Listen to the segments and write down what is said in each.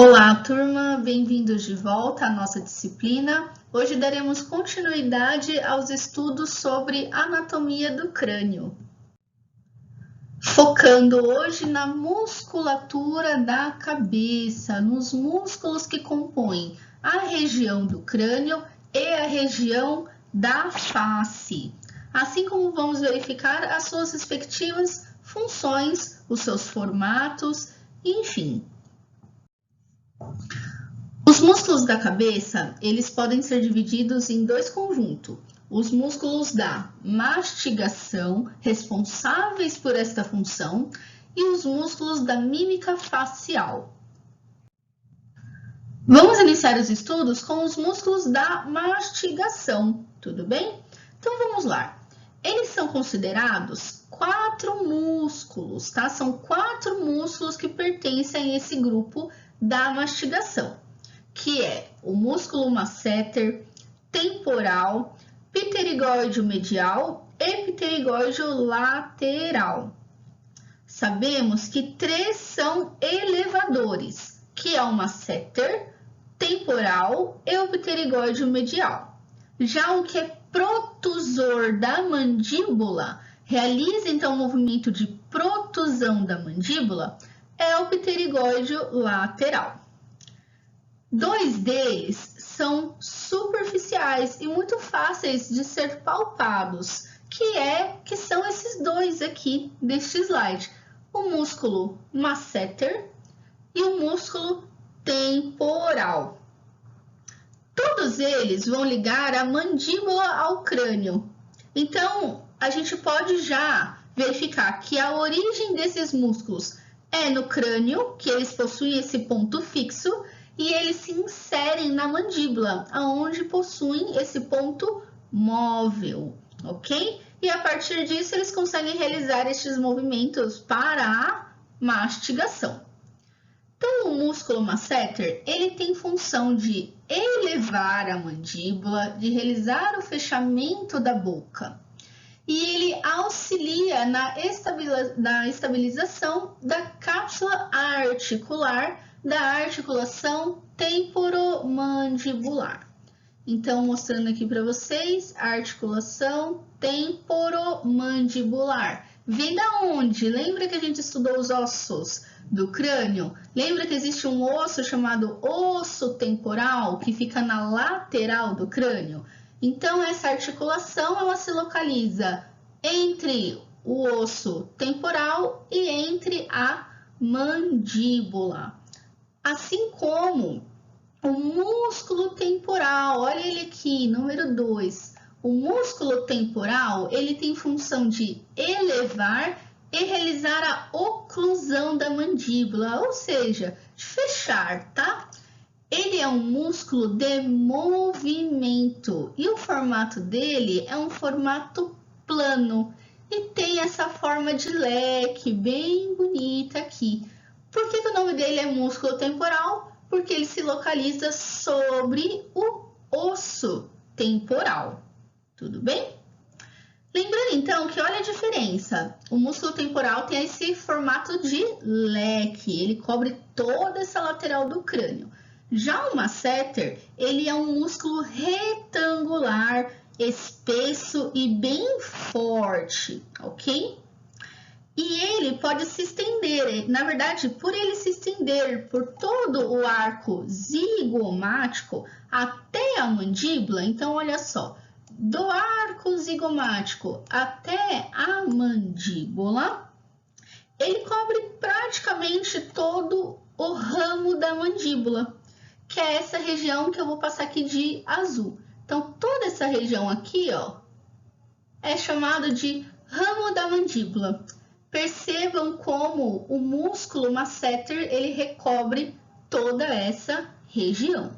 Olá, turma! Bem-vindos de volta à nossa disciplina. Hoje daremos continuidade aos estudos sobre anatomia do crânio, focando hoje na musculatura da cabeça, nos músculos que compõem a região do crânio e a região da face, assim como vamos verificar as suas respectivas funções, os seus formatos, enfim. Os músculos da cabeça, eles podem ser divididos em dois conjuntos. Os músculos da mastigação, responsáveis por esta função, e os músculos da mímica facial. Vamos iniciar os estudos com os músculos da mastigação, tudo bem? Então vamos lá. Eles são considerados 4 músculos, tá? São 4 músculos que pertencem a esse grupo da mastigação, que é o músculo masseter, temporal, pterigóide medial e pterigóide lateral. Sabemos que 3 são elevadores, que é o masseter, temporal e o pterigóide medial. Já o que é protusor da mandíbula, realiza então o movimento de protusão da mandíbula, é o pterigóide lateral. 2 deles são superficiais e muito fáceis de ser palpados, que são esses 2 aqui deste slide, o músculo masseter e o músculo temporal. Todos eles vão ligar a mandíbula ao crânio. Então, a gente pode já verificar que a origem desses músculos é no crânio, que eles possuem esse ponto fixo, e eles se inserem na mandíbula, aonde possuem esse ponto móvel, ok? E a partir disso, eles conseguem realizar estes movimentos para a mastigação. Então, o músculo masseter, ele tem função de elevar a mandíbula, de realizar o fechamento da boca. E ele auxilia na estabilização da cápsula articular, da articulação temporomandibular. Então, mostrando aqui para vocês, a articulação temporomandibular. Vem da onde? Lembra que a gente estudou os ossos do crânio? Lembra que existe um osso chamado osso temporal, que fica na lateral do crânio? Então, essa articulação, ela se localiza entre o osso temporal e entre a mandíbula. Assim como o músculo temporal, olha ele aqui, número 2. O músculo temporal, ele tem função de elevar e realizar a oclusão da mandíbula, ou seja, de fechar, tá? Ele é um músculo de movimento e o formato dele é um formato plano e tem essa forma de leque bem bonita aqui. Por que o nome dele é músculo temporal? Porque ele se localiza sobre o osso temporal. Tudo bem? Lembrando então que olha a diferença. O músculo temporal tem esse formato de leque, ele cobre toda essa lateral do crânio. Já o masseter, ele é um músculo retangular, espesso e bem forte, ok? E ele pode se estender, na verdade, por ele se estender por todo o arco zigomático até a mandíbula, então olha só, do arco zigomático até a mandíbula, ele cobre praticamente todo o ramo da mandíbula, que é essa região que eu vou passar aqui de azul. Então, toda essa região aqui, ó, é chamado de ramo da mandíbula. Percebam como o músculo masseter, ele recobre toda essa região.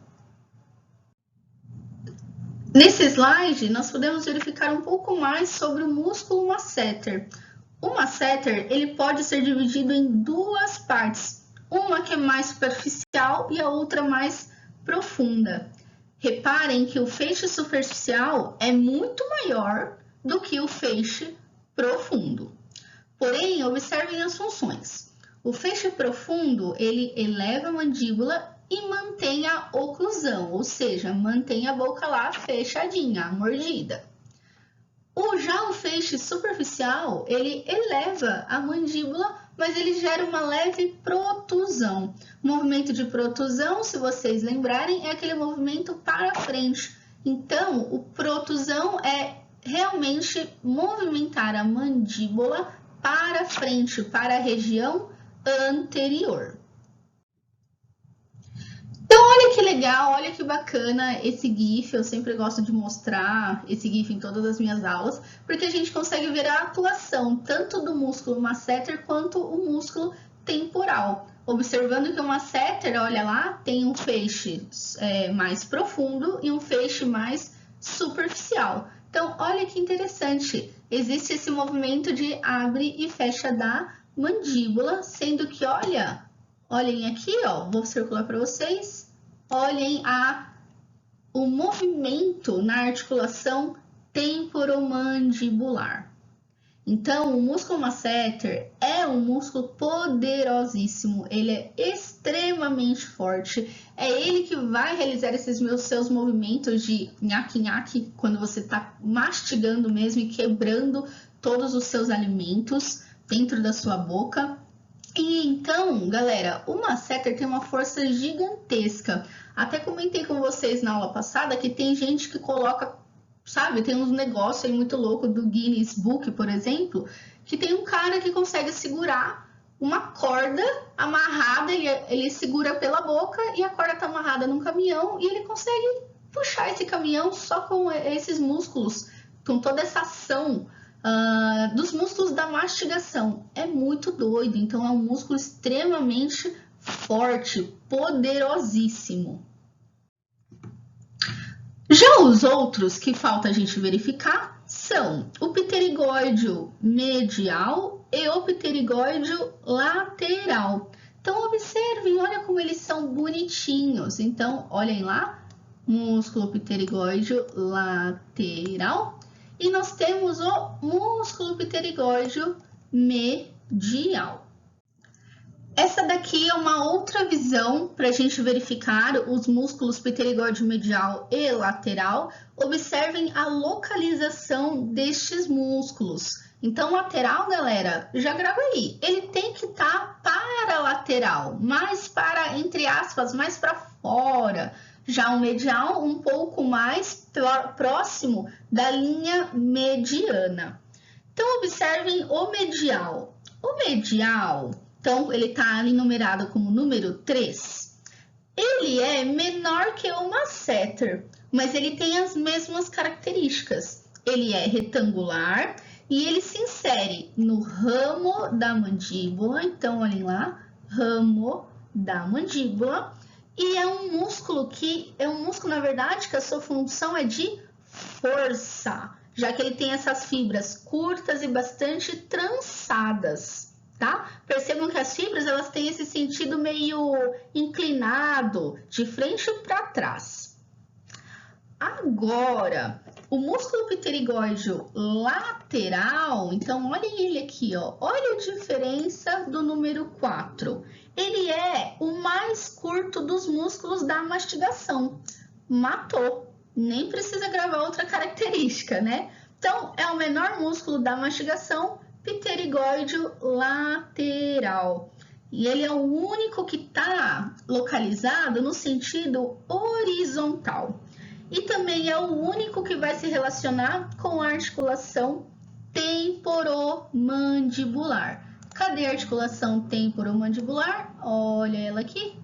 Nesse slide, nós podemos verificar um pouco mais sobre o músculo masseter. O masseter, ele pode ser dividido em 2 partes, uma que é mais superficial e a outra mais profunda. Reparem que o feixe superficial é muito maior do que o feixe profundo. Porém, observem as funções. O feixe profundo, ele eleva a mandíbula e mantém a oclusão, ou seja, mantém a boca lá fechadinha, mordida. Já o feixe superficial, ele eleva a mandíbula, mas ele gera uma leve protusão. O movimento de protusão, se vocês lembrarem, é aquele movimento para frente. Então, o protusão é realmente movimentar a mandíbula para frente, para a região anterior. Então, olha que legal, olha que bacana esse GIF. Eu sempre gosto de mostrar esse GIF em todas as minhas aulas, porque a gente consegue ver a atuação tanto do músculo masseter quanto o músculo temporal. Observando que o masseter, olha lá, tem um feixe mais profundo e um feixe mais superficial. Então, olha que interessante, existe esse movimento de abre e fecha da mandíbula, sendo que, olhem aqui, ó, vou circular para vocês, olhem o movimento na articulação temporomandibular. Então, o músculo masseter é um músculo poderosíssimo, ele é extremamente forte, é ele que vai realizar esses seus movimentos de nhaque-nhaque, quando você está mastigando mesmo e quebrando todos os seus alimentos dentro da sua boca. E então, galera, o masseter tem uma força gigantesca. Até comentei com vocês na aula passada que tem gente que coloca, sabe, tem uns negócios aí muito louco do Guinness Book, por exemplo, que tem um cara que consegue segurar uma corda amarrada, ele segura pela boca e a corda tá amarrada num caminhão e ele consegue puxar esse caminhão só com esses músculos, com toda essa ação dos músculos da mastigação. É muito doido, então é um músculo extremamente forte, poderosíssimo. Já os outros que falta a gente verificar são o pterigóideo medial e o pterigóideo lateral. Então, observem, olha como eles são bonitinhos. Então, olhem lá, músculo pterigóideo lateral. E nós temos o músculo pterigóideo medial. Essa daqui é uma outra visão para a gente verificar os músculos pterigóideo medial e lateral. Observem a localização destes músculos. Então, lateral, galera, já grava aí. Ele tem que estar para a lateral, mais para, entre aspas, mais para fora. Já o medial, um pouco mais próximo da linha mediana. Então, observem o medial. O medial, então, ele está ali numerado como número 3. Ele é menor que o masseter, mas ele tem as mesmas características. Ele é retangular e ele se insere no ramo da mandíbula. Então, olhem lá, ramo da mandíbula. E é um músculo na verdade, que a sua função é de força, já que ele tem essas fibras curtas e bastante trançadas, tá? Percebam que as fibras, elas têm esse sentido meio inclinado, de frente para trás. Agora, o músculo pterigóideo lateral, então olhem ele aqui, ó. Olha a diferença do número 4. Ele é o mais curto dos músculos da mastigação. Matou. Nem precisa gravar outra característica, né? Então, é o menor músculo da mastigação, pterigóideo lateral. E ele é o único que está localizado no sentido horizontal. E também é o único que vai se relacionar com a articulação temporomandibular. Cadê a articulação temporomandibular? Olha ela aqui.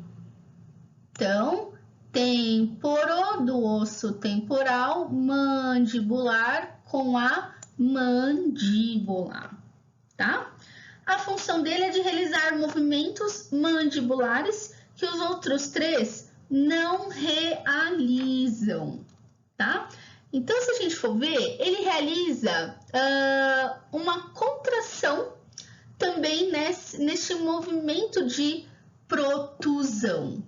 Então, temporo do osso temporal, mandibular com a mandíbula, tá? A função dele é de realizar movimentos mandibulares que os outros 3 não realizam, tá? Então, se a gente for ver, ele realiza uma contração também neste movimento de protusão.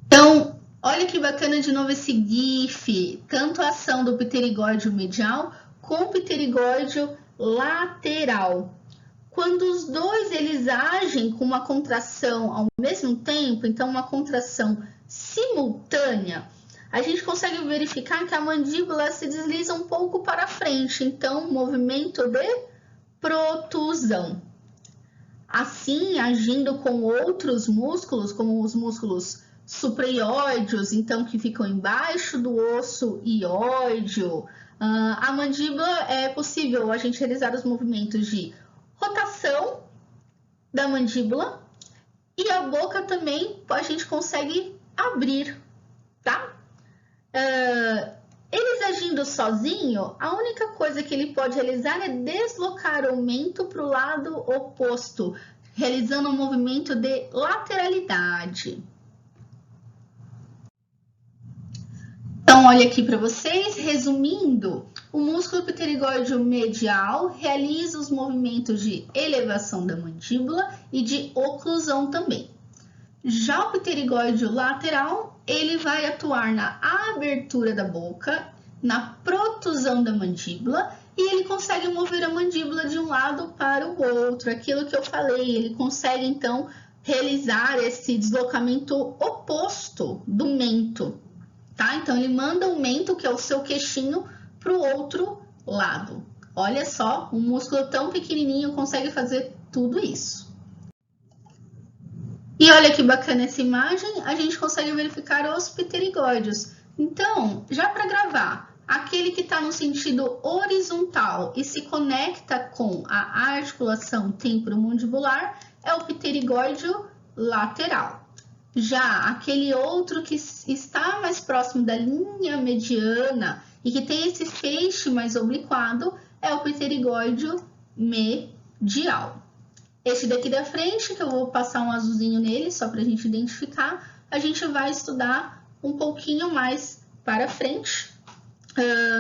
Então, olha que bacana de novo esse GIF, tanto a ação do pterigóideo medial com o pterigóideo lateral. quando os dois eles agem com uma contração ao mesmo tempo, então uma contração simultânea, a gente consegue verificar que a mandíbula se desliza um pouco para frente, então movimento de protusão. Assim, agindo com outros músculos, como os músculos supraioideos, então que ficam embaixo do osso ióideo, a mandíbula é possível a gente realizar os movimentos de rotação da mandíbula e a boca também a gente consegue abrir, tá? Eles agindo sozinho, a única coisa que ele pode realizar é deslocar o mento para o lado oposto, realizando um movimento de lateralidade. Então, olha aqui para vocês, resumindo, o músculo pterigóideo medial realiza os movimentos de elevação da mandíbula e de oclusão também. Já o pterigóideo lateral, ele vai atuar na abertura da boca, na protusão da mandíbula, e ele consegue mover a mandíbula de um lado para o outro, aquilo que eu falei, ele consegue então realizar esse deslocamento oposto do mento, tá? Então ele manda o mento, que é o seu queixinho, para o outro lado. Olha só, um músculo tão pequenininho consegue fazer tudo isso. E olha que bacana essa imagem, a gente consegue verificar os pterigóideos. Então, já para gravar, aquele que está no sentido horizontal e se conecta com a articulação temporomandibular é o pterigóideo lateral. Já aquele outro que está mais próximo da linha mediana e que tem esse feixe mais obliquado é o pterigóideo medial. Esse daqui da frente, que eu vou passar um azulzinho nele, só para a gente identificar, a gente vai estudar um pouquinho mais para frente,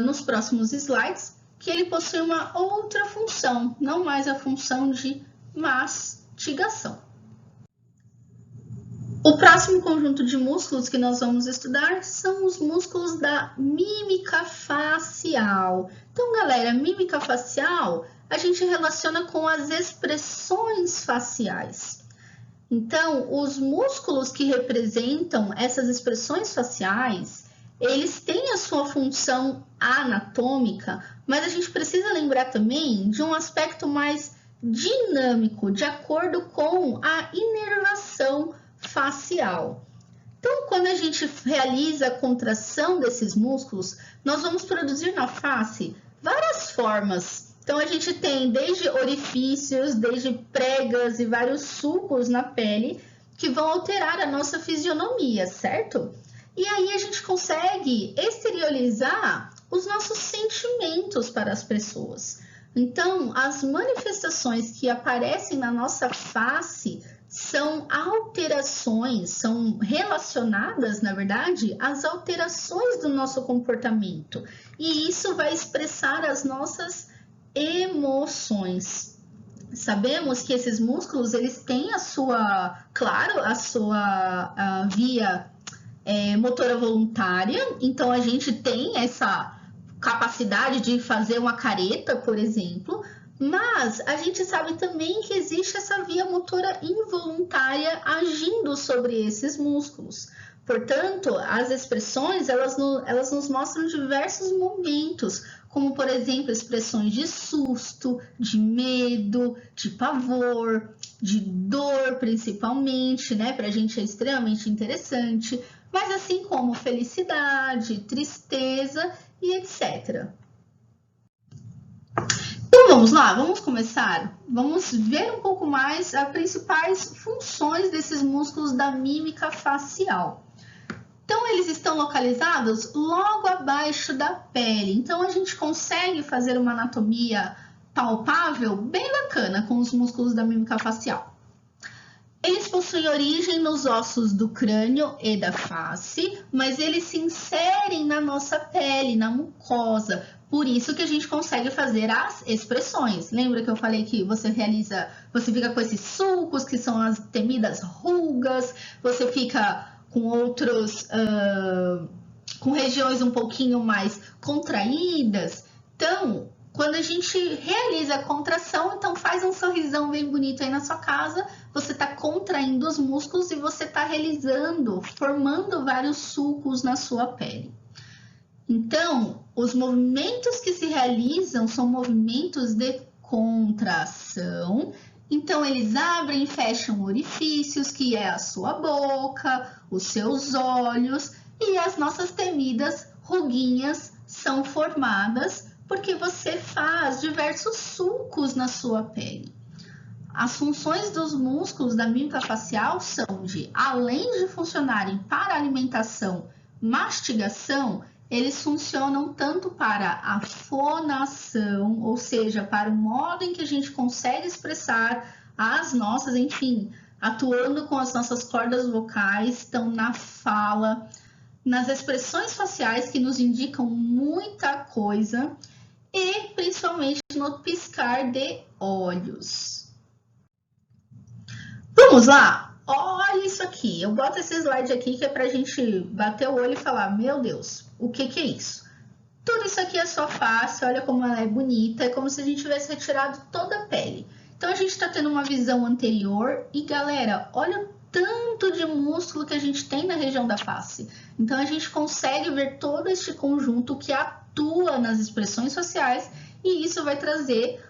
nos próximos slides, que ele possui uma outra função, não mais a função de mastigação. O próximo conjunto de músculos que nós vamos estudar são os músculos da mímica facial. Então, galera, mímica facial a gente relaciona com as expressões faciais. Então, os músculos que representam essas expressões faciais, eles têm a sua função anatômica, mas a gente precisa lembrar também de um aspecto mais dinâmico, de acordo com a inervação facial. Então, quando a gente realiza a contração desses músculos, nós vamos produzir na face várias formas. Então, a gente tem desde orifícios, desde pregas e vários sulcos na pele que vão alterar a nossa fisionomia, certo? E aí a gente consegue exteriorizar os nossos sentimentos para as pessoas. Então, as manifestações que aparecem na nossa face são alterações, são relacionadas, na verdade, às alterações do nosso comportamento. E isso vai expressar as nossas emoções. Sabemos que esses músculos, eles têm a sua via motora voluntária, então a gente tem essa capacidade de fazer uma careta, por exemplo, mas a gente sabe também que existe essa via motora involuntária agindo sobre esses músculos. Portanto, as expressões, elas nos mostram diversos momentos, como, por exemplo, expressões de susto, de medo, de pavor, de dor, principalmente, né? Para a gente é extremamente interessante, mas assim como felicidade, tristeza e etc. Então, vamos lá, vamos começar? Vamos ver um pouco mais as principais funções desses músculos da mímica facial. Então, eles estão localizados logo abaixo da pele. Então, a gente consegue fazer uma anatomia palpável bem bacana com os músculos da mímica facial. Eles possuem origem nos ossos do crânio e da face, mas eles se inserem na nossa pele, na mucosa. Por isso que a gente consegue fazer as expressões. Lembra que eu falei que você fica com esses sulcos, que são as temidas rugas, você fica com com regiões um pouquinho mais contraídas. Então, quando a gente realiza a contração, então faz um sorrisão bem bonito aí na sua casa, você está contraindo os músculos e você está realizando, formando vários sulcos na sua pele. Então, os movimentos que se realizam são movimentos de contração. Então, eles abrem e fecham orifícios, que é a sua boca, os seus olhos, e as nossas temidas ruguinhas são formadas porque você faz diversos sulcos na sua pele. As funções dos músculos da mímica facial são de, além de funcionarem para alimentação, mastigação, eles funcionam tanto para a fonação, ou seja, para o modo em que a gente consegue expressar as nossas, enfim, atuando com as nossas cordas vocais, estão na fala, nas expressões faciais que nos indicam muita coisa e principalmente no piscar de olhos. Vamos lá? Olha isso aqui, eu boto esse slide aqui que é para a gente bater o olho e falar, meu Deus, o que é isso? Tudo isso aqui é só face, olha como ela é bonita, é como se a gente tivesse retirado toda a pele. Então a gente está tendo uma visão anterior e galera, olha o tanto de músculo que a gente tem na região da face. Então a gente consegue ver todo este conjunto que atua nas expressões faciais e isso vai trazer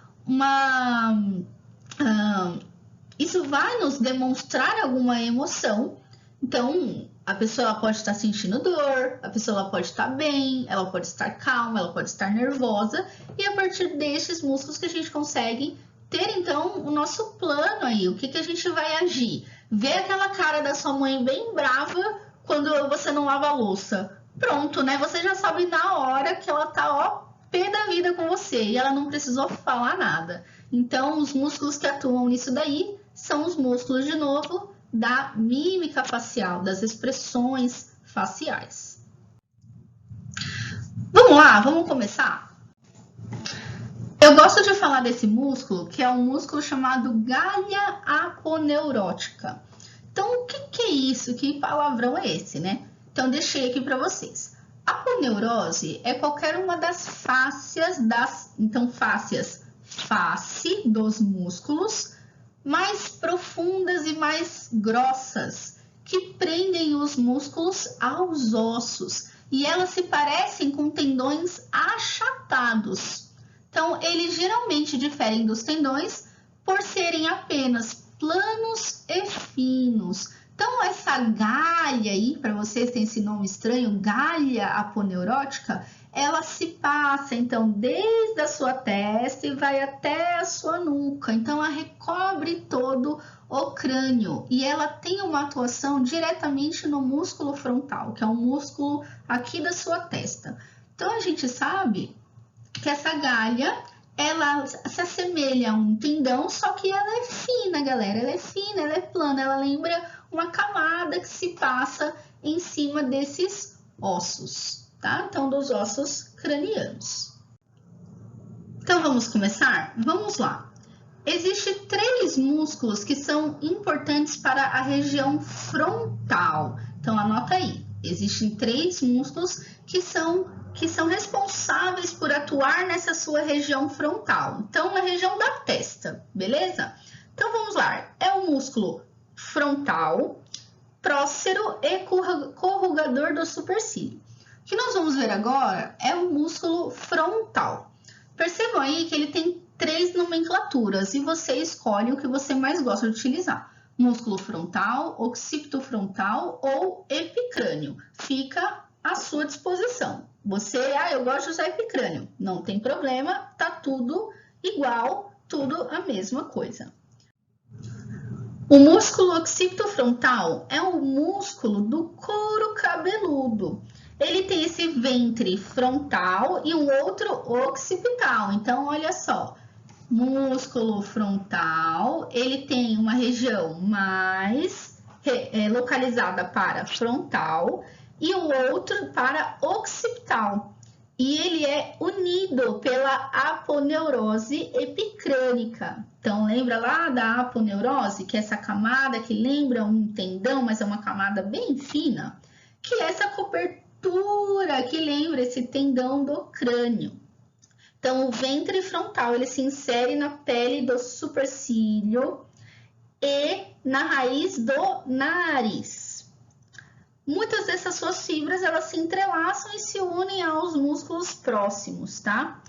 isso vai nos demonstrar alguma emoção. Então, a pessoa pode estar sentindo dor, a pessoa pode estar bem, ela pode estar calma, ela pode estar nervosa. E a partir destes músculos que a gente consegue ter, então, o nosso plano aí. O que a gente vai agir? Ver aquela cara da sua mãe bem brava quando você não lava a louça. Pronto, né? Você já sabe na hora que ela tá, ó, pé da vida com você. E ela não precisou falar nada. Então, os músculos que atuam nisso daí são os músculos, de novo, da mímica facial, das expressões faciais. Vamos lá, vamos começar? Eu gosto de falar desse músculo, que é um músculo chamado galha aponeurótica. Então, o que é isso? Que palavrão é esse, né? Então, deixei aqui para vocês. Aponeurose é qualquer uma das fáscias fáscias, face dos músculos, mais profundas e mais grossas, que prendem os músculos aos ossos. E elas se parecem com tendões achatados. Então, eles geralmente diferem dos tendões por serem apenas planos e finos. Então, essa galha aí, para vocês tem esse nome estranho, galha aponeurótica, ela se passa, então, desde a sua testa e vai até a sua nuca. Então, ela recobre todo o crânio e ela tem uma atuação diretamente no músculo frontal, que é um músculo aqui da sua testa. Então, a gente sabe que essa galha, ela se assemelha a um tendão, só que ela é fina, galera. Ela é fina, ela é plana, ela lembra uma camada que se passa em cima desses ossos, tá? Então, dos ossos cranianos. Então, vamos começar? Vamos lá. Existem 3 músculos que são importantes para a região frontal. Então, anota aí. Existem 3 músculos que são responsáveis por atuar nessa sua região frontal. Então, na região da testa, beleza? Então, vamos lá. É o músculo frontal, prócero e corrugador do supercílio. O que nós vamos ver agora é o músculo frontal. Percebam aí que ele tem 3 nomenclaturas e você escolhe o que você mais gosta de utilizar. Músculo frontal, occipito frontal ou epicrânio. Fica à sua disposição. Você, eu gosto de usar epicrânio. Não tem problema, tá tudo igual, tudo a mesma coisa. O músculo occipito frontal é um músculo do couro cabeludo. Ele tem esse ventre frontal e um outro occipital. Então, olha só, músculo frontal, ele tem uma região mais localizada para frontal e o outro para occipital. E ele é unido pela aponeurose epicrânica. Então, lembra lá da aponeurose, que é essa camada que lembra um tendão, mas é uma camada bem fina? Que é essa cobertura que lembra esse tendão do crânio. Então, o ventre frontal, ele se insere na pele do supercílio e na raiz do nariz. Muitas dessas suas fibras, elas se entrelaçam e se unem aos músculos próximos, tá?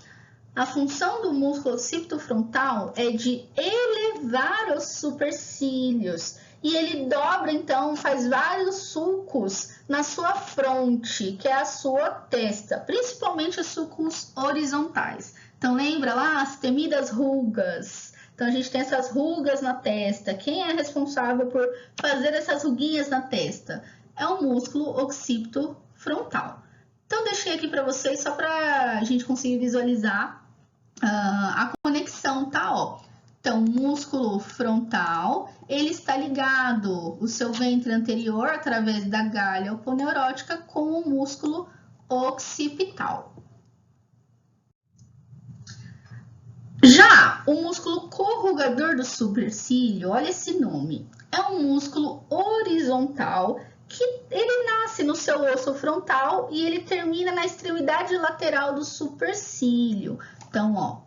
A função do músculo occipitofrontal é de elevar os supercílios e ele dobra, então, faz vários sulcos na sua fronte, que é a sua testa, principalmente os sulcos horizontais. Então, lembra lá as temidas rugas? Então, a gente tem essas rugas na testa. Quem é responsável por fazer essas ruguinhas na testa? É o músculo occipitofrontal. Então, deixei aqui para vocês só para a gente conseguir visualizar a conexão, tá? Ó. Então, músculo frontal, ele está ligado, o seu ventre anterior, através da galha oponeurótica, com o músculo occipital. Já o músculo corrugador do supercílio, olha esse nome, é um músculo horizontal que ele nasce no seu osso frontal e ele termina na extremidade lateral do supercílio. Então, ó,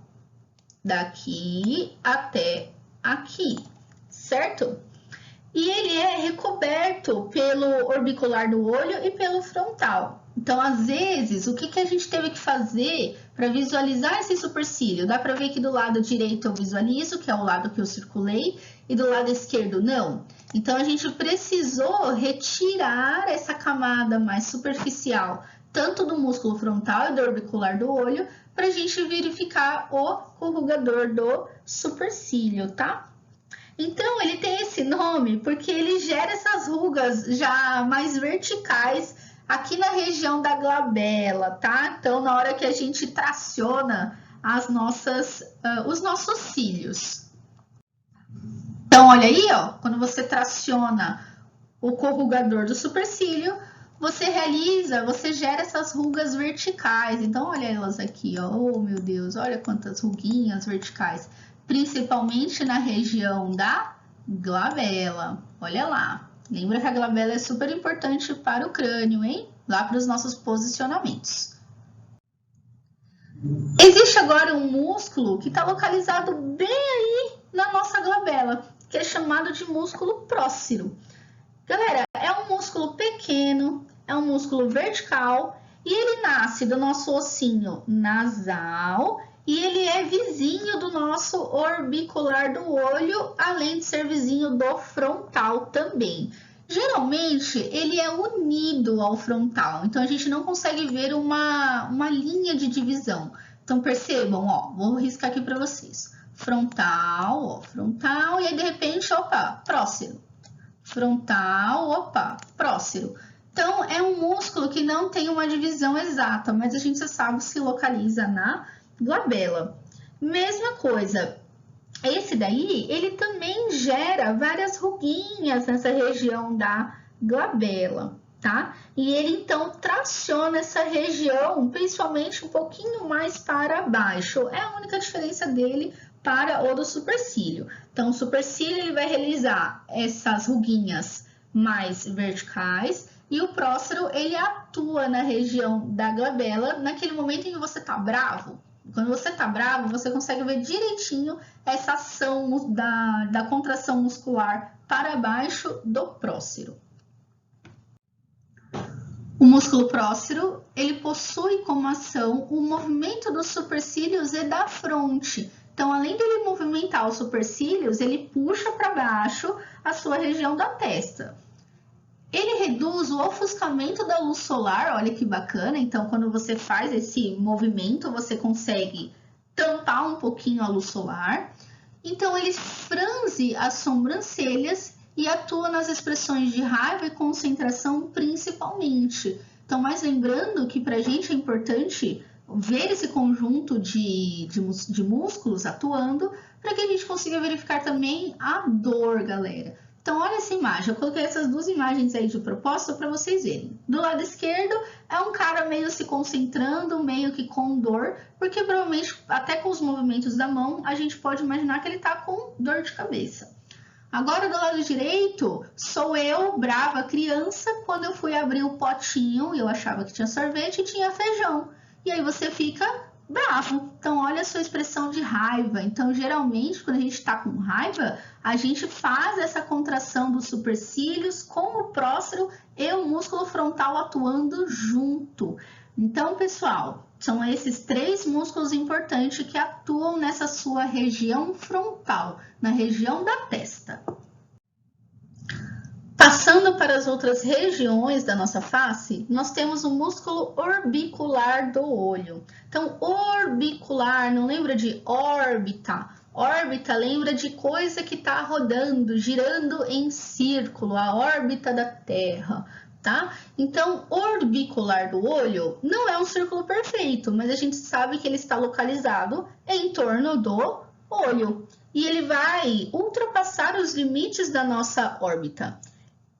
daqui até aqui, certo? E ele é recoberto pelo orbicular do olho e pelo frontal. Então, às vezes, o que a gente teve que fazer para visualizar esse supercílio? Dá para ver que do lado direito eu visualizo, que é o lado que eu circulei, e do lado esquerdo não. Então, a gente precisou retirar essa camada mais superficial, tanto do músculo frontal e do orbicular do olho, para a gente verificar o corrugador do supercílio, tá? Então, ele tem esse nome porque ele gera essas rugas já mais verticais aqui na região da glabela, tá? Então, na hora que a gente traciona os nossos cílios. Então, olha aí, ó, quando você traciona o corrugador do supercílio, você gera essas rugas verticais. Então, olha elas aqui, ó. Oh, meu Deus, olha quantas ruguinhas verticais. Principalmente na região da glabela. Olha lá. Lembra que a glabela é super importante para o crânio, hein? Lá para os nossos posicionamentos. Existe agora um músculo que está localizado bem aí na nossa glabela, que é chamado de músculo prócero. Galera, é um músculo pequeno, é um músculo vertical e ele nasce do nosso ossinho nasal e ele é vizinho do nosso orbicular do olho, além de ser vizinho do frontal também. Geralmente, ele é unido ao frontal, então a gente não consegue ver uma linha de divisão. Então, percebam, ó, vou riscar aqui para vocês. Frontal, ó, frontal, e aí de repente, opa, próximo. Frontal, opa, próximo. Então, é um músculo que não tem uma divisão exata, mas a gente já sabe que se localiza na glabela. Mesma coisa, esse daí, ele também gera várias ruguinhas nessa região da glabela, tá? E ele, então, traciona essa região, principalmente um pouquinho mais para baixo. É a única diferença dele para o do supercílio. Então, o supercílio ele vai realizar essas ruguinhas mais verticais e o prócero ele atua na região da glabela naquele momento em que você tá bravo. Quando você tá bravo, você consegue ver direitinho essa ação da contração muscular para baixo do prócero. O músculo prócero, ele possui como ação o movimento dos supercílios e da fronte. Então, além de ele movimentar os supercílios, ele puxa para baixo a sua região da testa. Ele reduz o ofuscamento da luz solar, olha que bacana. Então, quando você faz esse movimento, você consegue tampar um pouquinho a luz solar. Então, ele franze as sobrancelhas e atua nas expressões de raiva e concentração principalmente. Então, mas lembrando que para a gente é importante ver esse conjunto de músculos atuando para que a gente consiga verificar também a dor, galera. Então, olha essa imagem. Eu coloquei essas duas imagens aí de propósito para vocês verem. Do lado esquerdo é um cara meio se concentrando, meio que com dor, porque provavelmente até com os movimentos da mão a gente pode imaginar que ele está com dor de cabeça. Agora, do lado direito, sou eu, brava criança, quando eu fui abrir o potinho e eu achava que tinha sorvete e tinha feijão. E aí você fica bravo. Então, olha a sua expressão de raiva. Então, geralmente, quando a gente está com raiva, a gente faz essa contração dos supercílios com o prócero e o músculo frontal atuando junto. Então, pessoal, são esses 3 músculos importantes que atuam nessa sua região frontal, na região da testa. Passando para as outras regiões da nossa face, nós temos o músculo orbicular do olho. Então, orbicular, não lembra de órbita? Órbita lembra de coisa que está rodando, girando em círculo, a órbita da Terra, tá? Então, orbicular do olho não é um círculo perfeito, mas a gente sabe que ele está localizado em torno do olho. E ele vai ultrapassar os limites da nossa órbita.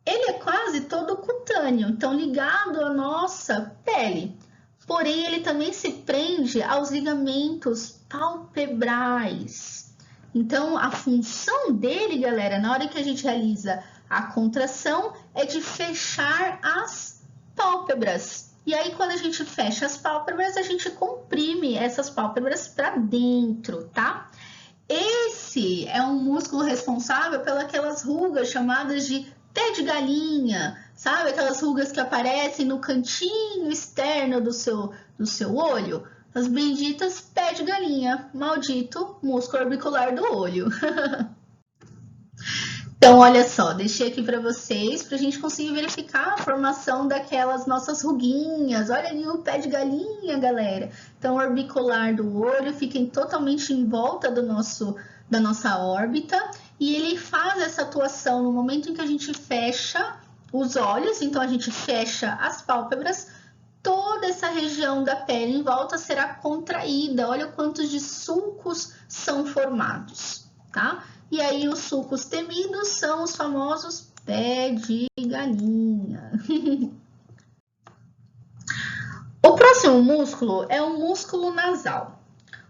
Ele é quase todo cutâneo, então ligado à nossa pele. Porém, ele também se prende aos ligamentos palpebrais. Então, a função dele, galera, na hora que a gente realiza a contração, é de fechar as pálpebras. E aí, quando a gente fecha as pálpebras, a gente comprime essas pálpebras para dentro, tá? Esse é um músculo responsável pelas rugas chamadas de pé de galinha, sabe? Aquelas rugas que aparecem no cantinho externo do seu olho. As benditas pé de galinha, maldito músculo orbicular do olho. Então, olha só, deixei aqui para vocês, para a gente conseguir verificar a formação daquelas nossas ruguinhas. Olha ali o pé de galinha, galera. Então, o orbicular do olho fica totalmente em volta da nossa órbita. E ele faz essa atuação no momento em que a gente fecha os olhos, então a gente fecha as pálpebras, toda essa região da pele em volta será contraída. Olha quantos de sulcos são formados, tá? E aí os sulcos temidos são os famosos pé de galinha. O próximo músculo é o músculo nasal.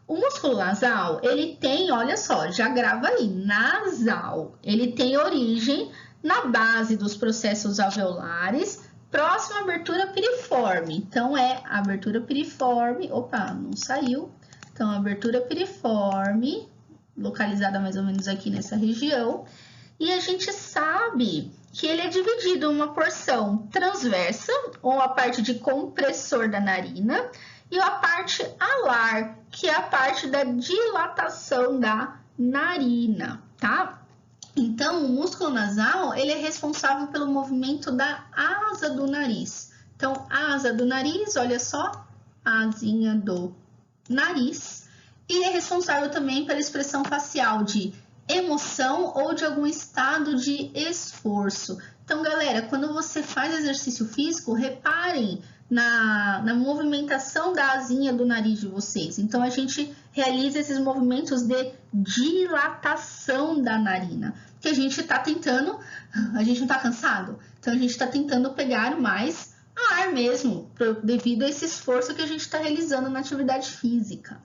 O músculo nasal, ele tem, olha só, já grava aí, nasal. Ele tem origem na base dos processos alveolares, próximo à abertura piriforme. Então, é a abertura piriforme, opa, não saiu. Então, a abertura piriforme, localizada mais ou menos aqui nessa região. E a gente sabe que ele é dividido em uma porção transversa, ou a parte de compressor da narina, e a parte alar, que é a parte da dilatação da narina, tá? Então, o músculo nasal, ele é responsável pelo movimento da asa do nariz. Então, a asa do nariz, olha só, a asinha do nariz. E é responsável também pela expressão facial de emoção ou de algum estado de esforço. Então, galera, quando você faz exercício físico, reparem na movimentação da asinha do nariz de vocês. Então, a gente realiza esses movimentos de dilatação da narina. Porque a gente está tentando, a gente não está cansado, então a gente está tentando pegar mais ar mesmo, devido a esse esforço que a gente está realizando na atividade física.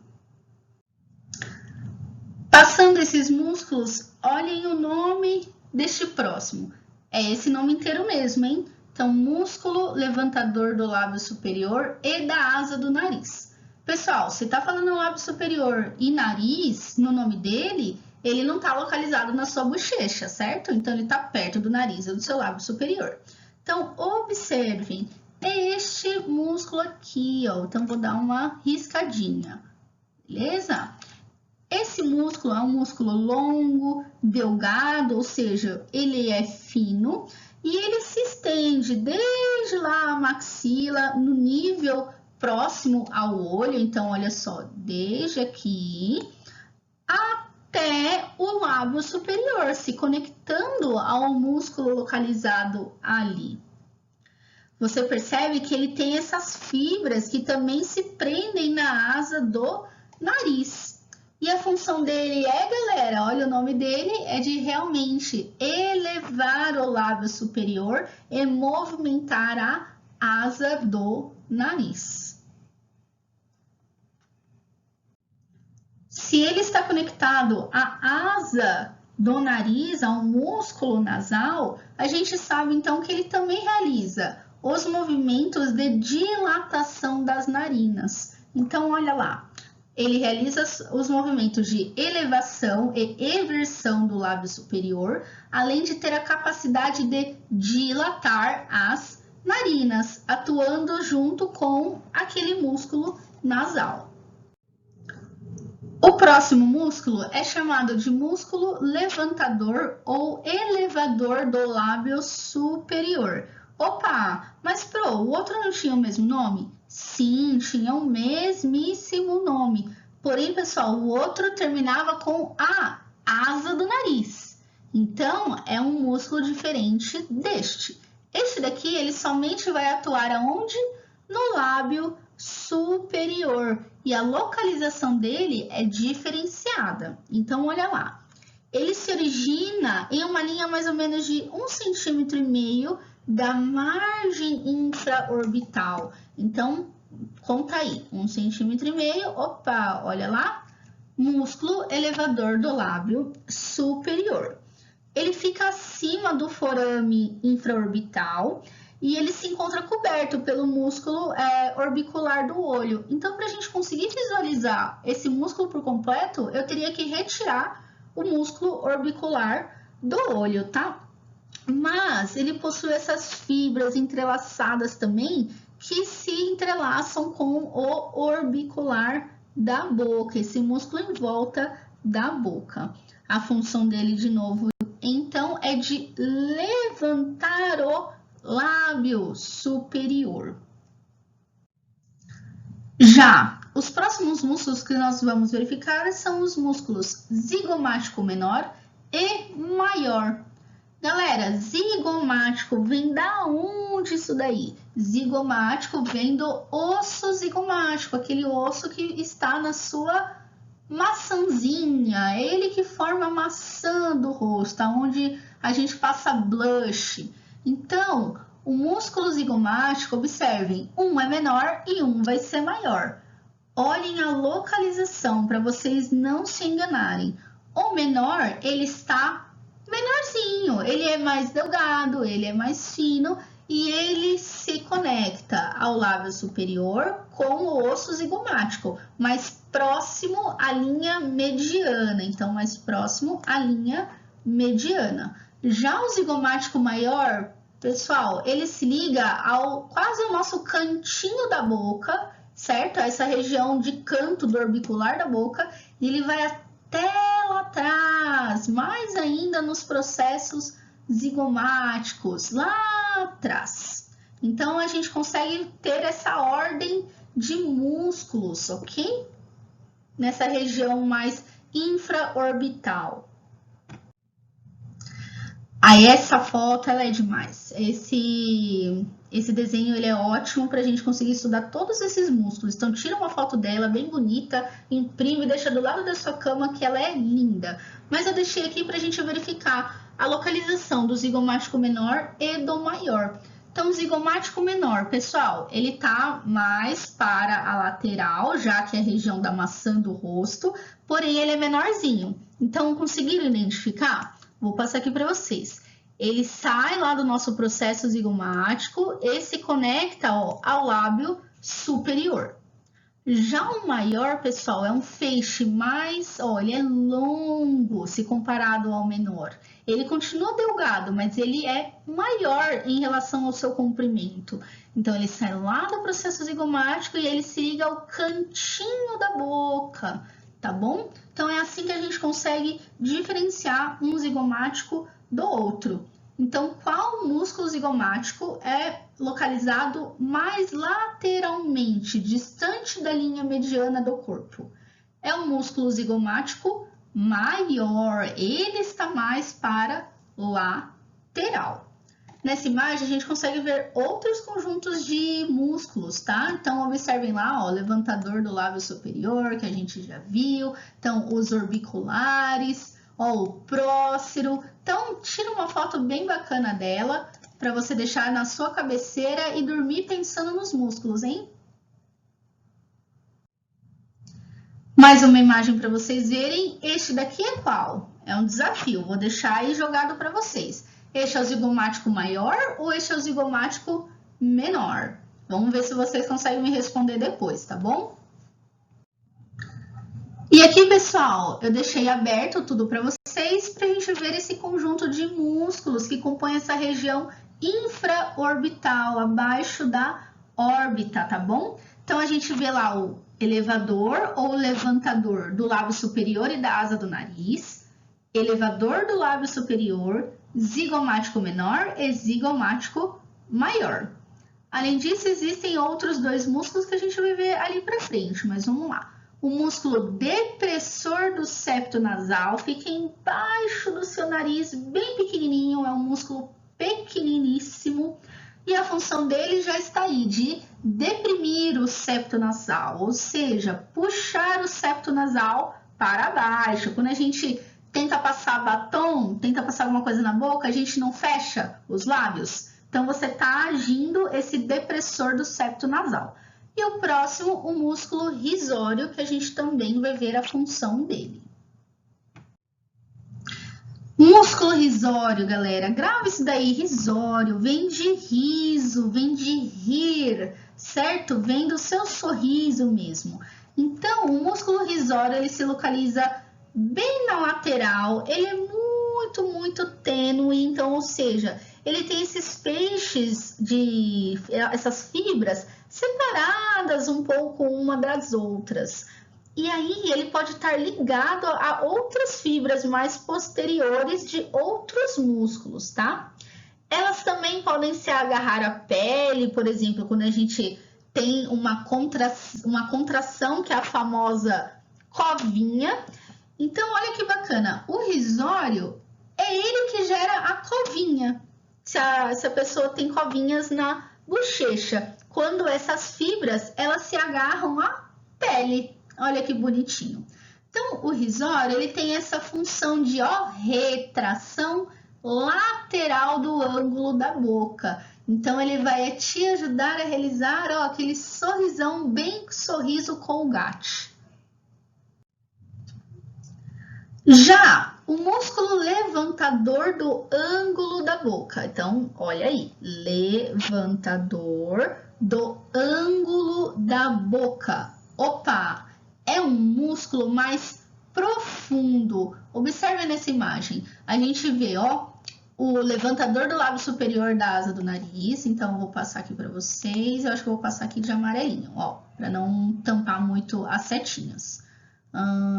Passando esses músculos, olhem o nome deste próximo. É esse nome inteiro mesmo, hein? Então, músculo levantador do lábio superior e da asa do nariz. Pessoal, se tá falando lábio superior e nariz, no nome dele, ele não tá localizado na sua bochecha, certo? Então, ele tá perto do nariz ou do seu lábio superior. Então, observem este músculo aqui, ó. Então, vou dar uma riscadinha, beleza? Esse músculo é um músculo longo, delgado, ou seja, ele é fino. E ele se estende desde lá a maxila, no nível próximo ao olho. Então, olha só, desde aqui até o lábio superior, se conectando ao músculo localizado ali. Você percebe que ele tem essas fibras que também se prendem na asa do nariz. E a função dele é, galera, olha, o nome dele é de realmente elevar o lábio superior e movimentar a asa do nariz. Se ele está conectado à asa do nariz, ao músculo nasal, a gente sabe então que ele também realiza os movimentos de dilatação das narinas. Então, olha lá. Ele realiza os movimentos de elevação e eversão do lábio superior, além de ter a capacidade de dilatar as narinas, atuando junto com aquele músculo nasal. O próximo músculo é chamado de músculo levantador ou elevador do lábio superior. Opa, mas o outro não tinha o mesmo nome? Sim, tinha o mesmíssimo nome. Porém, pessoal, o outro terminava com a asa do nariz. Então, é um músculo diferente deste. Este daqui, ele somente vai atuar aonde? No lábio superior. E a localização dele é diferenciada. Então, olha lá. Ele se origina em uma linha mais ou menos de 1,5 cm da margem infraorbital. Então, conta aí, 1,5 cm. Opa, olha lá. Músculo elevador do lábio superior. Ele fica acima do forame infraorbital e ele se encontra coberto pelo músculo orbicular do olho. Então, para a gente conseguir visualizar esse músculo por completo, eu teria que retirar o músculo orbicular do olho, tá? Mas ele possui essas fibras entrelaçadas também que se entrelaçam com o orbicular da boca, esse músculo em volta da boca. A função dele, de novo, então, é de levantar o lábio superior. Já os próximos músculos que nós vamos verificar são os músculos zigomático menor e maior. Galera, zigomático vem da onde isso daí? Zigomático vem do osso zigomático, aquele osso que está na sua maçãzinha, é ele que forma a maçã do rosto, onde a gente passa blush. Então, o músculo zigomático, observem, um é menor e um vai ser maior. Olhem a localização para vocês não se enganarem. O menor, ele está menorzinho, ele é mais delgado, ele é mais fino e ele se conecta ao lábio superior com o osso zigomático, mais próximo à linha mediana, então mais próximo à linha mediana. Já o zigomático maior, pessoal, ele se liga ao quase o nosso cantinho da boca, certo? Essa região de canto do orbicular da boca, e ele vai até lá atrás, mais ainda nos processos zigomáticos, lá atrás. Então, a gente consegue ter essa ordem de músculos, ok? Nessa região mais infraorbital. Aí, essa foto, ela é demais. Esse desenho, ele é ótimo para a gente conseguir estudar todos esses músculos. Então, tira uma foto dela, bem bonita, imprime e deixa do lado da sua cama, que ela é linda. Mas eu deixei aqui para a gente verificar a localização do zigomático menor e do maior. Então, o zigomático menor, pessoal, ele tá mais para a lateral, já que é a região da maçã do rosto, porém, ele é menorzinho. Então, conseguiram identificar? Vou passar aqui para vocês. Ele sai lá do nosso processo zigomático e se conecta ao lábio superior. Já o maior, pessoal, é um feixe mais, ele é longo se comparado ao menor. Ele continua delgado, mas ele é maior em relação ao seu comprimento. Então, ele sai lá do processo zigomático e ele se liga ao cantinho da boca, tá bom? Então, é assim que a gente consegue diferenciar um zigomático do outro. Então, qual músculo zigomático é localizado mais lateralmente, distante da linha mediana do corpo? É o músculo zigomático maior, ele está mais para lateral. Nessa imagem, a gente consegue ver outros conjuntos de músculos, tá? Então, observem lá, ó, o levantador do lábio superior, que a gente já viu. Então, os orbiculares, ó, o prócero. Então, tira uma foto bem bacana dela, para você deixar na sua cabeceira e dormir pensando nos músculos, hein? Mais uma imagem para vocês verem. Este daqui é qual? É um desafio, vou deixar aí jogado para vocês. Este é o zigomático maior ou este é o zigomático menor? Vamos ver se vocês conseguem me responder depois, tá bom? E aqui, pessoal, eu deixei aberto tudo para vocês para a gente ver esse conjunto de músculos que compõem essa região infraorbital, abaixo da órbita, tá bom? Então, a gente vê lá o elevador ou levantador do lábio superior e da asa do nariz, elevador do lábio superior, zigomático menor e zigomático maior. Além disso, existem outros dois músculos que a gente vai ver ali para frente, mas vamos lá. O músculo depressor do septo nasal fica embaixo do seu nariz, bem pequenininho, é um músculo pequeniníssimo. E a função dele já está aí, de deprimir o septo nasal, ou seja, puxar o septo nasal para baixo. Quando a gente tenta passar batom, tenta passar alguma coisa na boca, a gente não fecha os lábios. Então, você está agindo esse depressor do septo nasal. E o próximo, o músculo risório, que a gente também vai ver a função dele. Músculo risório, galera, grava isso daí, risório, vem de riso, vem de rir, certo? Vem do seu sorriso mesmo. Então, o músculo risório, ele se localiza bem na lateral, ele é muito tênue, então, ou seja, ele tem esses feixes essas fibras separadas um pouco uma das outras. E aí ele pode estar ligado a outras fibras mais posteriores de outros músculos, tá? Elas também podem se agarrar à pele, por exemplo, quando a gente tem uma contração, que é a famosa covinha. Então, olha que bacana, o risório é ele que gera a covinha, se a pessoa tem covinhas na bochecha, quando essas fibras, elas se agarram à pele. Olha que bonitinho. Então, o risório, ele tem essa função de retração lateral do ângulo da boca. Então, ele vai te ajudar a realizar aquele sorrisão, bem sorriso Colgate. Já o músculo levantador do ângulo da boca. Então, olha aí, levantador do ângulo da boca. Opa, é um músculo mais profundo. Observe nessa imagem. A gente vê, o levantador do lábio superior da asa do nariz. Então, eu vou passar aqui para vocês. Eu acho que eu vou passar aqui de amarelinho, para não tampar muito as setinhas.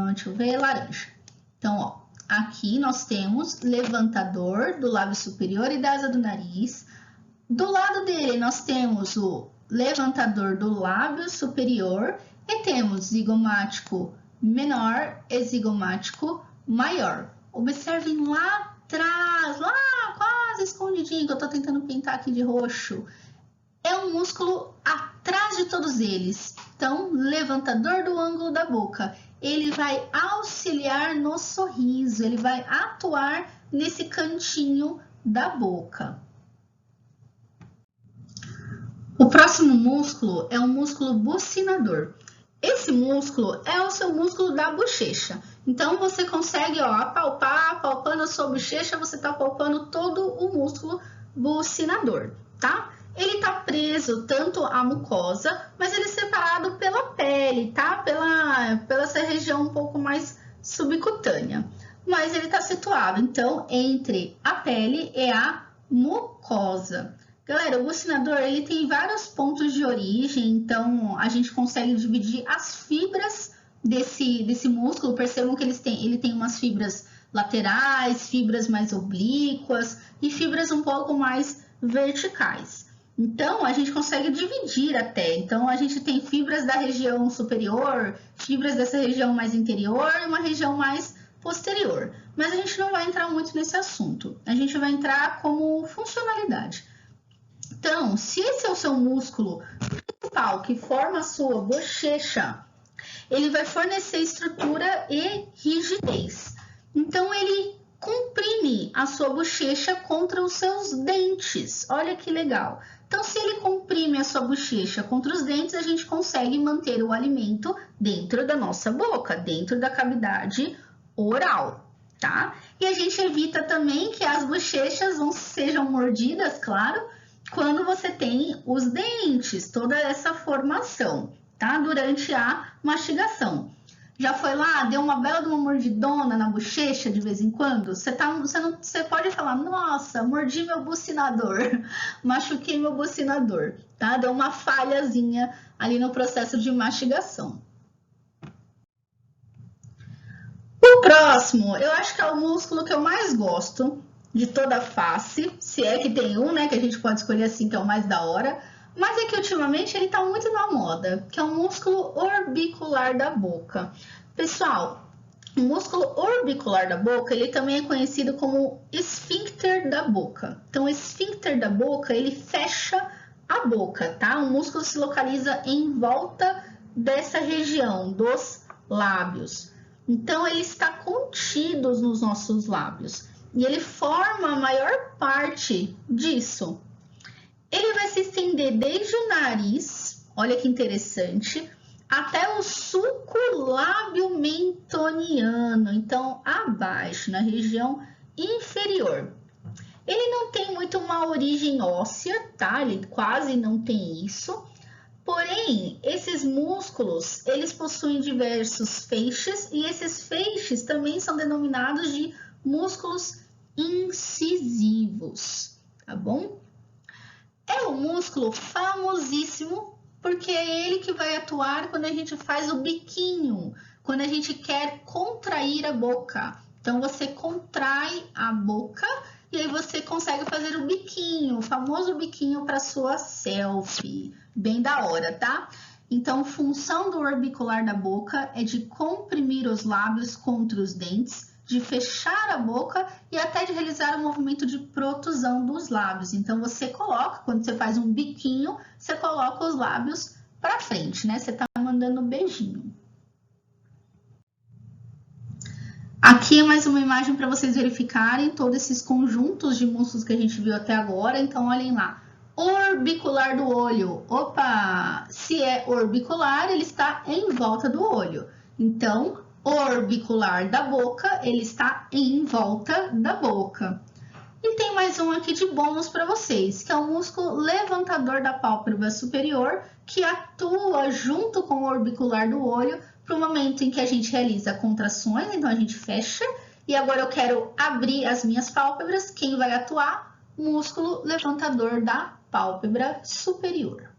Deixa eu ver, laranja. Então, aqui nós temos levantador do lábio superior e da asa do nariz. Do lado dele, nós temos o levantador do lábio superior e temos zigomático menor e zigomático maior. Observem lá atrás, lá quase escondidinho, que eu tô tentando pintar aqui de roxo. É um músculo atrás de todos eles. Então, levantador do ângulo da boca. Ele vai auxiliar no sorriso, ele vai atuar nesse cantinho da boca. O próximo músculo é o músculo bucinador. Esse músculo é o seu músculo da bochecha. Então, você consegue apalpar, palpando a sua bochecha, você está palpando todo o músculo bucinador, tá? Ele está preso tanto à mucosa, mas ele é separado pela pele, tá? Pela essa região um pouco mais subcutânea. Mas ele está situado, então, entre a pele e a mucosa. Galera, o bucinador, ele tem vários pontos de origem, então a gente consegue dividir as fibras desse músculo. Percebam que ele tem umas fibras laterais, fibras mais oblíquas e fibras um pouco mais verticais. Então, a gente consegue dividir até. Então, a gente tem fibras da região superior, fibras dessa região mais interior e uma região mais posterior. Mas a gente não vai entrar muito nesse assunto. A gente vai entrar como funcionalidade. Então, se esse é o seu músculo principal que forma a sua bochecha, ele vai fornecer estrutura e rigidez. Então, ele comprime a sua bochecha contra os seus dentes. Olha que legal. Então, se ele comprime a sua bochecha contra os dentes, a gente consegue manter o alimento dentro da nossa boca, dentro da cavidade oral, tá? E a gente evita também que as bochechas sejam mordidas, claro, quando você tem os dentes, toda essa formação, tá? Durante a mastigação. Já foi lá, deu uma bela de uma mordidona na bochecha de vez em quando? Você pode falar, nossa, mordi meu bucinador, machuquei meu bucinador, tá? Deu uma falhazinha ali no processo de mastigação. O próximo, eu acho que é o músculo que eu mais gosto de toda a face, se é que tem um, né, que a gente pode escolher assim, que é o mais da hora, mas é que ultimamente ele tá muito na moda, que é o músculo orbicular da boca. Pessoal, o músculo orbicular da boca, ele também é conhecido como esfíncter da boca. Então, o esfíncter da boca, ele fecha a boca, tá? O músculo se localiza em volta dessa região dos lábios. Então, ele está contido nos nossos lábios e ele forma a maior parte disso. Ele vai se estender desde o nariz, olha que interessante, até o sulco lábio mentoniano, então abaixo, na região inferior. Ele não tem muito uma origem óssea, tá? Ele quase não tem isso. Porém, esses músculos, eles possuem diversos feixes e esses feixes também são denominados de músculos incisivos, tá bom? É um músculo famosíssimo porque é ele que vai atuar quando a gente faz o biquinho, quando a gente quer contrair a boca. Então, você contrai a boca e aí você consegue fazer o biquinho, o famoso biquinho para sua selfie. Bem da hora, tá? Então, função do orbicular da boca é de comprimir os lábios contra os dentes, de fechar a boca e até de realizar o movimento de protusão dos lábios. Então, você coloca, quando você faz um biquinho, você coloca os lábios para frente, né? Você tá mandando um beijinho. Aqui é mais uma imagem para vocês verificarem todos esses conjuntos de músculos que a gente viu até agora. Então, olhem lá. Orbicular do olho. Opa! Se é orbicular, ele está em volta do olho. Então, orbicular da boca, ele está em volta da boca. E tem mais um aqui de bônus para vocês, que é o músculo levantador da pálpebra superior, que atua junto com o orbicular do olho para o momento em que a gente realiza contrações, então a gente fecha. E agora eu quero abrir as minhas pálpebras, quem vai atuar? Músculo levantador da pálpebra superior.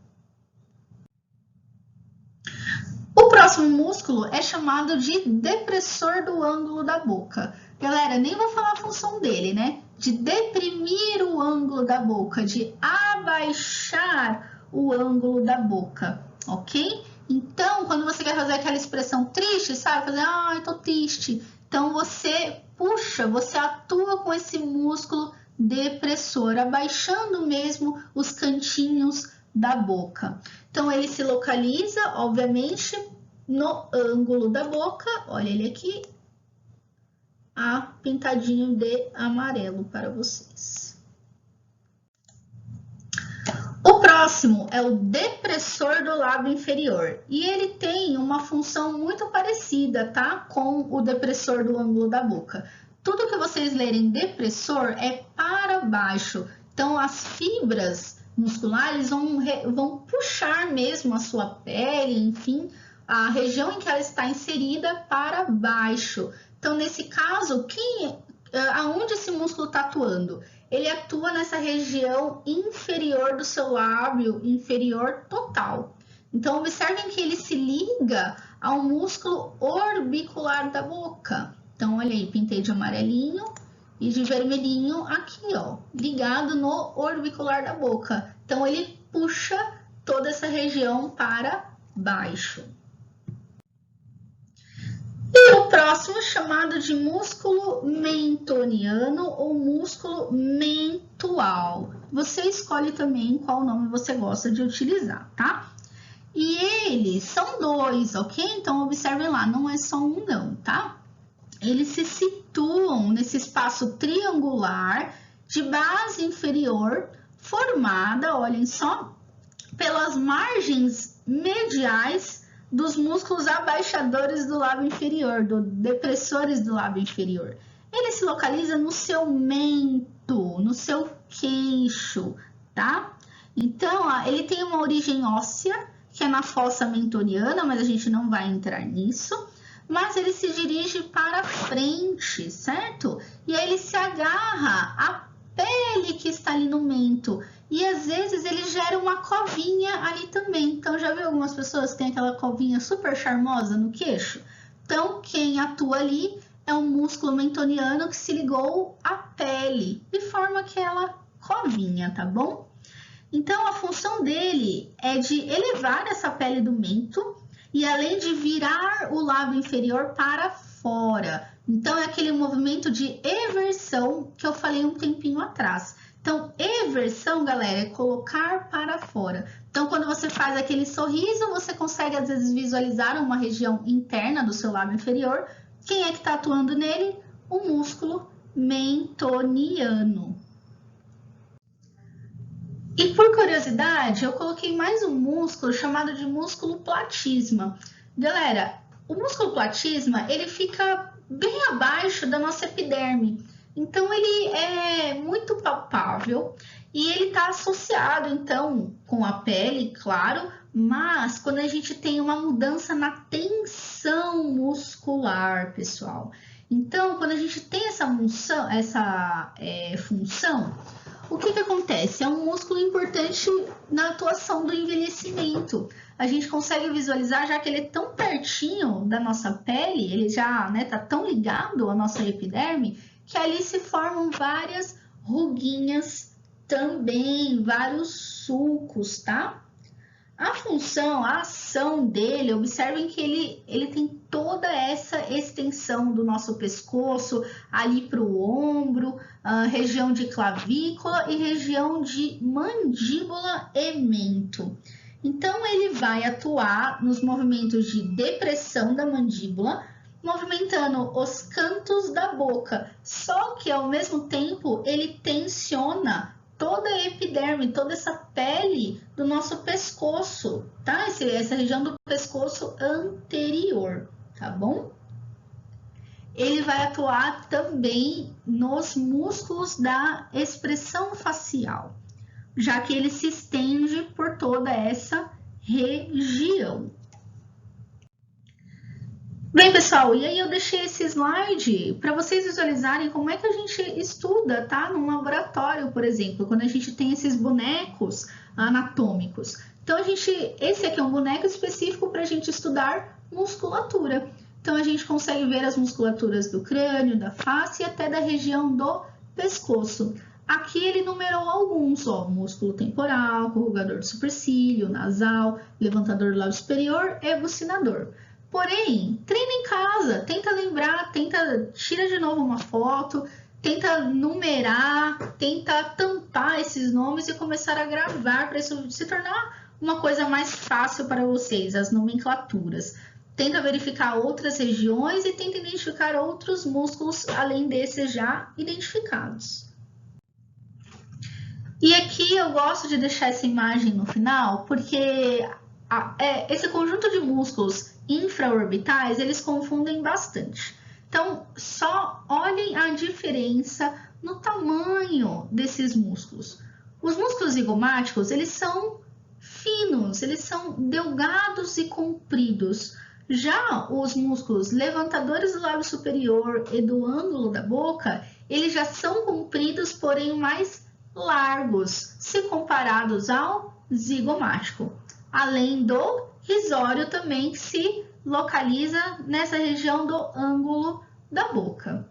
O próximo músculo é chamado de depressor do ângulo da boca. Galera, nem vou falar a função dele, né? De deprimir o ângulo da boca, de abaixar o ângulo da boca, ok? Então, quando você quer fazer aquela expressão triste, sabe? Fazer, ai, tô triste. Então, você puxa, você atua com esse músculo depressor, abaixando mesmo os cantinhos da boca. Então, ele se localiza, obviamente, no ângulo da boca. Olha ele aqui, pintadinho de amarelo para vocês. O próximo é o depressor do lábio inferior. E ele tem uma função muito parecida, tá? Com o depressor do ângulo da boca. Tudo que vocês lerem depressor é para baixo. Então, as fibras musculares vão puxar mesmo a sua pele, enfim, a região em que ela está inserida para baixo. Então, nesse caso, aonde esse músculo está atuando? Ele atua nessa região inferior do seu lábio, inferior total. Então, observem que ele se liga ao músculo orbicular da boca. Então, olha aí, pintei de amarelinho e de vermelhinho aqui, ó, ligado no orbicular da boca. Então, ele puxa toda essa região para baixo. E o próximo, chamado de músculo mentoniano ou músculo mentual. Você escolhe também qual nome você gosta de utilizar, tá? E eles são dois, ok? Então, observem lá, não é só um não, tá? Eles se situam nesse espaço triangular de base inferior, formada, olhem só, pelas margens mediais dos músculos abaixadores do lábio inferior, dos depressores do lábio inferior. Ele se localiza no seu mento, no seu queixo, tá? Então, ele tem uma origem óssea, que é na fossa mentoniana, mas a gente não vai entrar nisso. mas ele se dirige para frente, certo? E aí ele se agarra à pele que está ali no mento. E às vezes ele gera uma covinha ali também. Então, já viu algumas pessoas que têm aquela covinha super charmosa no queixo? Então, quem atua ali é um músculo mentoniano que se ligou à pele e forma aquela covinha, tá bom? Então, a função dele é de elevar essa pele do mento e além de virar o lábio inferior para fora. Então, é aquele movimento de eversão que eu falei um tempinho atrás. Então, eversão, galera, é colocar para fora. Então, quando você faz aquele sorriso, você consegue, às vezes, visualizar uma região interna do seu lábio inferior. Quem é que está atuando nele? O músculo mentoniano. E por curiosidade, eu coloquei mais um músculo chamado de músculo platisma. Galera, o músculo platisma, ele fica bem abaixo da nossa epiderme. Então, ele é muito palpável e ele está associado, então, com a pele, claro, mas quando a gente tem uma mudança na tensão muscular, pessoal. Então, quando a gente tem essa função, o que acontece? É um músculo importante na atuação do envelhecimento. A gente consegue visualizar, já que ele é tão pertinho da nossa pele, ele já está tão ligado à nossa epiderme, que ali se formam várias ruguinhas também, vários sulcos, tá? A função, a ação dele, observem que ele tem toda essa extensão do nosso pescoço, ali para o ombro, região de clavícula e região de mandíbula e mento. Então, ele vai atuar nos movimentos de depressão da mandíbula, movimentando os cantos da boca, só que ao mesmo tempo ele tensiona toda a epiderme, toda essa pele do nosso pescoço, tá? Essa região do pescoço anterior, tá bom? Ele vai atuar também nos músculos da expressão facial, já que ele se estende por toda essa região. Bem, pessoal, e aí eu deixei esse slide para vocês visualizarem como é que a gente estuda, tá? Num laboratório, por exemplo, quando a gente tem esses bonecos anatômicos. Então, esse aqui é um boneco específico para a gente estudar musculatura. Então, a gente consegue ver as musculaturas do crânio, da face e até da região do pescoço. Aqui ele numerou alguns, ó, músculo temporal, corrugador do supercílio, nasal, levantador do lábio superior e bucinador. Porém, treina em casa, tenta lembrar, tira de novo uma foto, tenta numerar, tenta tampar esses nomes e começar a gravar para isso se tornar uma coisa mais fácil para vocês, as nomenclaturas. Tenta verificar outras regiões e tenta identificar outros músculos além desses já identificados. E aqui eu gosto de deixar essa imagem no final, porque esse conjunto de músculos infraorbitais, eles confundem bastante. Então, só olhem a diferença no tamanho desses músculos. Os músculos zigomáticos, eles são finos, eles são delgados e compridos. Já os músculos levantadores do lábio superior e do ângulo da boca, eles já são compridos, porém mais largos, se comparados ao zigomático. Além do risório também, que se localiza nessa região do ângulo da boca.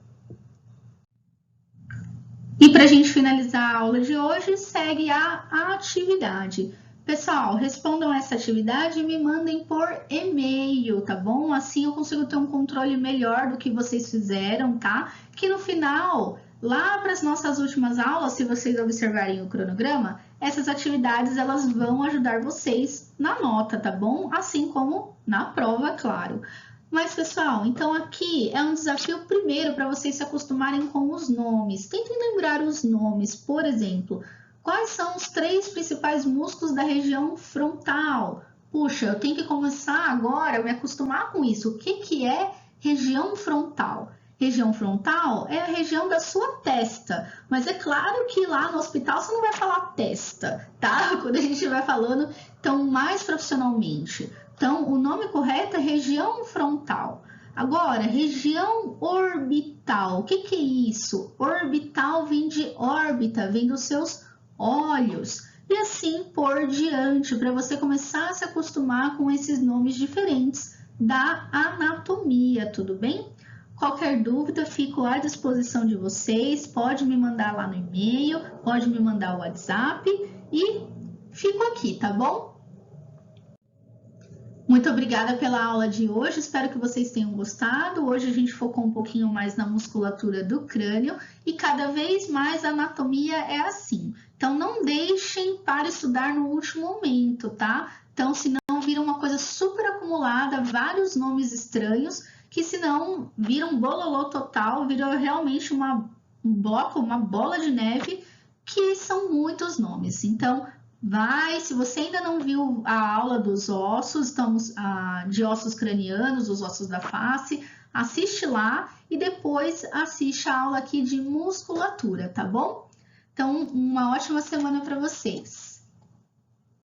E para a gente finalizar a aula de hoje, segue a atividade. Pessoal, respondam essa atividade e me mandem por e-mail, tá bom? Assim eu consigo ter um controle melhor do que vocês fizeram, tá? Que no final, lá para as nossas últimas aulas, se vocês observarem o cronograma, essas atividades elas vão ajudar vocês na nota, tá bom? Assim como na prova, claro. Mas, pessoal, então aqui é um desafio primeiro para vocês se acostumarem com os nomes. Tentem lembrar os nomes, por exemplo, quais são os 3 principais músculos da região frontal? Puxa, eu tenho que começar agora a me acostumar com isso. O que é região frontal? Região frontal é a região da sua testa, mas é claro que lá no hospital você não vai falar testa, tá? Quando a gente vai falando, então, mais profissionalmente. Então, o nome correto é região frontal. Agora, região orbital. O que que é isso? Orbital vem de órbita, vem dos seus olhos. E assim por diante, para você começar a se acostumar com esses nomes diferentes da anatomia, tudo bem? Qualquer dúvida, fico à disposição de vocês. Pode me mandar lá no e-mail, pode me mandar o WhatsApp e fico aqui, tá bom? Muito obrigada pela aula de hoje, espero que vocês tenham gostado. Hoje a gente focou um pouquinho mais na musculatura do crânio e cada vez mais a anatomia é assim. Então não deixem para estudar no último momento, tá? Então senão vira uma coisa super acumulada, vários nomes estranhos, que senão vira um bololô total, vira realmente um bloco, uma bola de neve, que são muitos nomes. Então se você ainda não viu a aula dos ossos, estamos de ossos cranianos, os ossos da face, assiste lá e depois assiste a aula aqui de musculatura, tá bom? Então, uma ótima semana para vocês.